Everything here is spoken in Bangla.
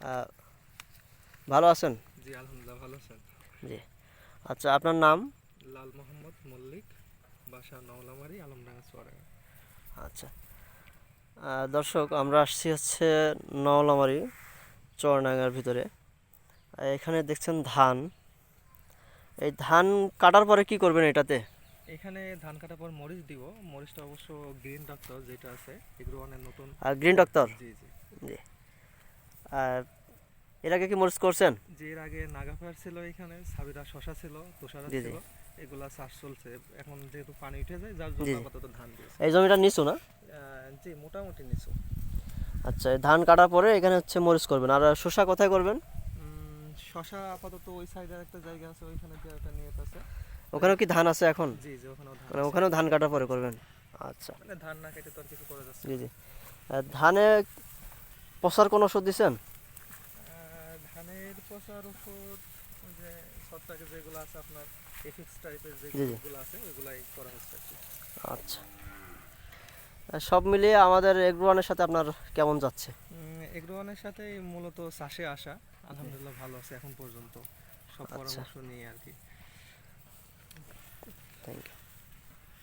আহ, ভালো আছেন? জি আলহামদুলিল্লাহ, ভালো আছেন? জি। আচ্ছা, আপনার নাম? লাল মোহাম্মদ মল্লিক, বাসা নওলামারি, আলমডাঙ্গা, চুয়াডাঙ্গা। আচ্ছা। দর্শক, আমরা আসছি হচ্ছে নওলামারি চুয়াডাঙ্গার ভিতরে। এখানে দেখছেন ধান। এই ধান কাটার পরে কি করবেন এটাতে? এখানে ধান কাটার পর মরিচ দিব। মরিচটা অবশ্য গ্রিন ডক্টর যেটা আছে, এগ্রো ওয়ানের নতুন গ্রিন ডক্টর? জি জি। জি। আর এর আগে কি মরিচ করছেন? যে এর আগে নাগাফায়ার ছিল, এখানে সাবিরা শশা ছিল, তুষারা জি জি। ছিল, এগুলা চাষ চলছে। এখন যেহেতু পানি উঠে যায়, যার জি জন্য জি। আপাতত ধান দিয়েছে। এই জমিটা নিচু না? জি মোটামুটি নিচু। আচ্ছা, এই ধান কাটার পরে এখানে হচ্ছে মরিচ করবেন। আর শসা কোথায় করবেন? শশা আপাতত ওই সাইডের একটা জায়গা আছে, ওইখানে দিয়ে একটা নিয়ত আছে। ওখানেও কি ধান আছে এখন? জি জি, ওখানেও ধান মানে আছে। ওখানেও ধান কাটার পরে জি করবেন? আচ্ছা। মানে ধান না কেটে তো আর কিছু করা যাচ্ছে জি না। জি। ধানে পচার কোনো ওষুধ দিছেন? ধানের পচার ওষুধ, ওই যে ছত্রাকের যেগুলো আছে আপনার, এফিক্স টাইপের যে জি জি। গ্রুপগুলো আছে, ওইগুলাই করা হচ্ছে আর কি। আচ্ছা। সব মিলিয়ে আমাদের এগ্রোয়ানের সাথে আপনার কেমন যাচ্ছে? এগ্রোওয়ানের সাথে মূলত চাষে আসা, আলহামদুলিল্লাহ ভালো আছে এখন পর্যন্ত, সব আচ্ছা, পরামর্শ নিয়ে আর কি। Thank you.